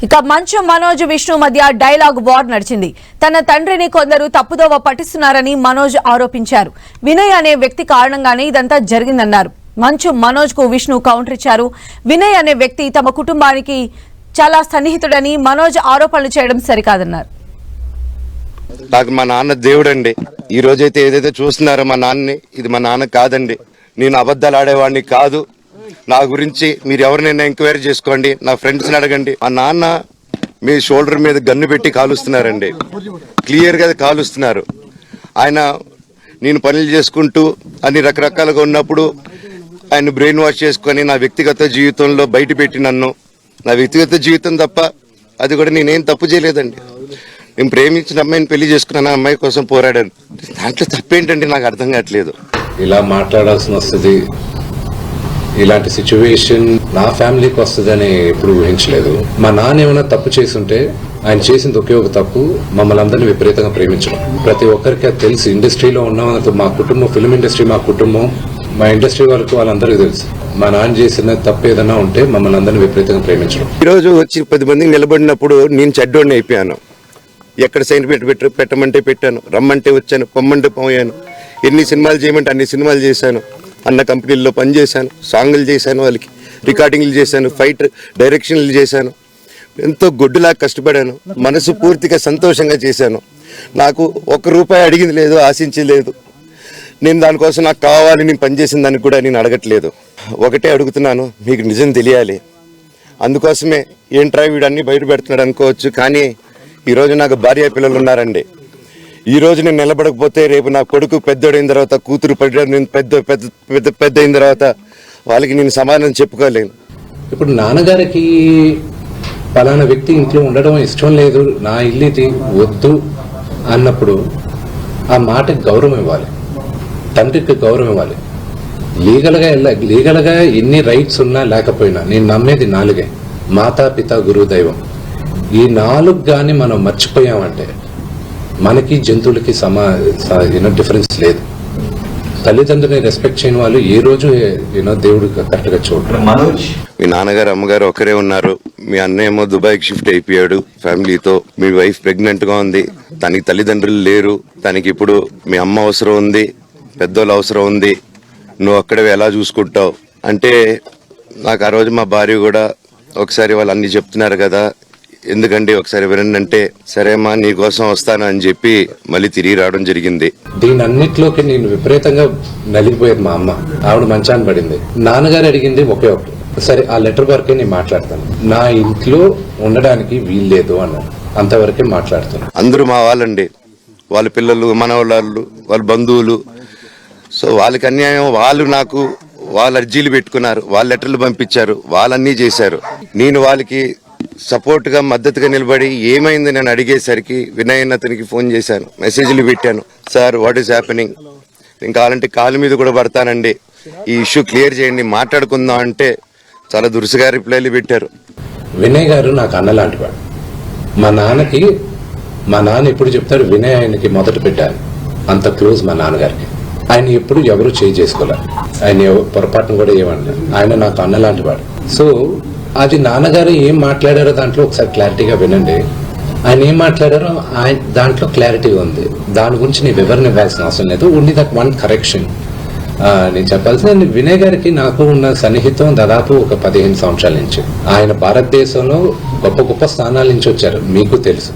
ఇక మంచు మనోజ్ విష్ణు మధ్య dialogue war నడిచింది. తన తండ్రిని కొందరు తప్పుదోవ పట్టిస్తున్నారని మనోజ్ ఆరోపించారు. వినయ్ అనే వ్యక్తి కారణంగానే ఇదంతా జరిగిందన్నారు. మంచు మనోజ్ కు విష్ణు కౌంటర్ ఇచ్చారు. వినయ్ అనే వ్యక్తి తమ కుటుంబానికి చాలా సన్నిహితుడని మనోజ్ ఆరోపణలు చేయడం సరికాదన్నారు. నాకు మా నాన్న దేవుడండి. ఈ రోజైతే ఏదైతే చూస్తున్నారో మా నాన్నని, ఇది మా నాన్న కాదండి. నేను అబద్ధాలు ఆడేవాడిని కాదు. నా గురించి మీరు ఎవరినైనా ఎంక్వైరీ చేసుకోండి, నా ఫ్రెండ్స్ని అడగండి. మా నాన్న మీ షోల్డర్ మీద గన్ను పెట్టి కాలుస్తున్నారండి, క్లియర్గా కాలుస్తున్నారు. ఆయన నేను పనులు చేసుకుంటూ అన్ని రకరకాలుగా ఉన్నప్పుడు ఆయన బ్రెయిన్ వాష్ చేసుకొని నా వ్యక్తిగత జీవితంలో బయట పెట్టి నన్ను, నా వ్యక్తిగత జీవితం తప్ప అది కూడా నేనేం తప్పు చేయలేదండి. నేను ప్రేమించిన అమ్మాయిని పెళ్లి చేసుకున్నాను, అమ్మాయి కోసం పోరాడాను. దాంట్లో తప్పేంటండి నాకు అర్థం కావట్లేదు. ఇలా మాట్లాడాల్సిన వస్తుంది, ఇలాంటి సిచ్యువేషన్ నా ఫ్యామిలీకి వస్తుందని ఎప్పుడు ఊహించలేదు. మా నాన్న ఏమైనా తప్పు చేస్తుంటే ఆయన చేసింది ఒకే ఒక తప్పు, మమ్మల్ని అందరినీ విపరీతంగా ప్రేమించడం. ప్రతి ఒక్కరికి అది తెలుసు. ఇండస్ట్రీలో ఉన్న మా కుటుంబం, ఫిల్మ్ ఇండస్ట్రీ మా కుటుంబం, మా ఇండస్ట్రీ వరకు వాళ్ళందరికీ తెలుసు. మా నాన్న చేసిన తప్పు ఏదైనా ఉంటే మమ్మల్ని అందరినీ విపరీతంగా ప్రేమించడం. ఈరోజు వచ్చి 10 మందికి నిలబడినప్పుడు నేను చెడ్డోడిని అయిపోయాను. ఎక్కడ సైన్ పెట్టమంటే పెట్టాను, రమ్మంటే వచ్చాను, పొమ్మంటే పోయాను. ఎన్ని సినిమాలు చేయమంటే అన్ని సినిమాలు చేశాను. అన్న కంపెనీల్లో పనిచేశాను, సాంగులు చేశాను, వాళ్ళకి రికార్డింగ్లు చేశాను, ఫైట్ డైరెక్షన్లు చేశాను. ఎంతో గొడ్డులా కష్టపడాను, మనసు పూర్తిగా సంతోషంగా చేశాను. నాకు ₹1 అడిగింది లేదు, ఆశించలేదు. నేను దానికోసం నాకు కావాలి, నేను పనిచేసిన దానికి కూడా నేను అడగట్లేదు. ఒకటే అడుగుతున్నాను, మీకు నిజం తెలియాలి. అందుకోసమే ఏంట్రా వీడన్నీ బయట పెడుతున్నాడు అనుకోవచ్చు, కానీ ఈరోజు నాకు భార్య పిల్లలు ఉన్నారండి. ఈ రోజు నేను నిలబడకపోతే రేపు నా కొడుకు పెద్దోడైన తర్వాత, కూతురు నేను పెద్ద అయిన తర్వాత వాళ్ళకి నేను సమాధానం చెప్పుకోలేను. ఇప్పుడు నాన్నగారికి పలానా వ్యక్తి ఇంట్లో ఉండడం ఇష్టం లేదు, నా ఇల్లు ఇది వద్దు అన్నప్పుడు ఆ మాటకి గౌరవం ఇవ్వాలి, తండ్రికి గౌరవం ఇవ్వాలి. లీగల్గా ఎన్ని రైట్స్ ఉన్నా లేకపోయినా నేను నమ్మేది 4: మాతా, పిత, గురువు, దైవం. ఈ 4 గాని మనం మర్చిపోయామంటే మనకి జంతువులకి డిఫరెన్స్ లేదు. తల్లిదండ్రులని రెస్పెక్ట్ చేయని వాళ్ళు ఏ రోజు దేవుడు కరెక్ట్ గా చూడరు. మీ నాన్నగారు అమ్మగారు ఒకరే ఉన్నారు, మీ అన్నయ్య ఏమో దుబాయ్కి షిఫ్ట్ అయిపోయాడు ఫ్యామిలీతో. మీ వైఫ్ ప్రెగ్నెంట్ గా ఉంది, తనకి తల్లిదండ్రులు లేరు. తనకి ఇప్పుడు మీ అమ్మ అవసరం ఉంది, పెద్దోళ్ళు అవసరం ఉంది. నువ్వు అక్కడే ఎలా చూసుకుంటావు అంటే, నాకు ఆ రోజు మా భార్య కూడా ఒకసారి వాళ్ళు అన్ని చెప్తున్నారు కదా, ఎందుకంటే ఒకసారి వినండి అంటే, సరేమ్మా నీకోసం వస్తాను అని చెప్పి మళ్ళీ తిరిగి రావడం జరిగింది. దీని అన్నిట్లోకి నేను విపరీతంగా నలిగిపోయేది. మా అమ్మ, ఆవిడ మంచాన్ని పడింది. నాన్నగారు అడిగింది ఒకే ఒకటి, సరే ఆ లెటర్ వరకే నేను మాట్లాడతాను, నా ఇంట్లో ఉండడానికి వీల్లేదు అన్నారు. అంతవరకే మాట్లాడుతాను. అందరూ మా వాళ్ళండి, వాళ్ళ పిల్లలు, మనవాళ్ళు, వాళ్ళ బంధువులు. సో వాళ్ళకి అన్యాయం, వాళ్ళు నాకు వాళ్ళ అర్జీలు పెట్టుకున్నారు, వాళ్ళ లెటర్లు పంపించారు, వాళ్ళన్నీ చేశారు. నేను వాళ్ళకి సపోర్ట్ గా మద్దతుగా నిలబడి ఏమైంది నేను అడిగేసరికి వినయ్ అతనికి ఫోన్ చేశాను, మెసేజ్లు పెట్టాను. సార్ వాట్ ఈస్ హ్యాపెనింగ్, నేను కావాలంటే కాలు మీద కూడా పడతానండి, ఈ ఇష్యూ క్లియర్ చేయండి, మాట్లాడుకుందాం అంటే చాలా దురుసుగా రిప్లైలు పెట్టారు. వినయ్ గారు నాకు అన్నలాంటి వాడు. మా నాన్న ఎప్పుడు చెప్తారు, వినయ్ ఆయనకి మొదట పెట్టారు, అంత క్లోజ్ మా నాన్నగారికి. ఆయన ఎప్పుడు ఎవరు చేసుకోలేరు, ఆయన పొరపాటును కూడా ఏమన్నారు. ఆయన నాకు అన్నలాంటి వాడు. సో అది నాన్నగారు ఏం మాట్లాడారో దాంట్లో ఒకసారి క్లారిటీగా వినండి. ఆయన ఏం మాట్లాడారో దాంట్లో క్లారిటీ ఉంది. దాని గురించి నేను వివరణ ఇవ్వాల్సిన అవసరం లేదు. ఓన్లీ దట్ వన్ కరెక్షన్ నేను చెప్పాల్సింది. వినయ్ గారికి నాకు ఉన్న సన్నిహితం దాదాపు ఒక 15 సంవత్సరాల నుంచి. ఆయన భారతదేశంలో గొప్ప గొప్ప స్థానాల నుంచి వచ్చారు, మీకు తెలుసు.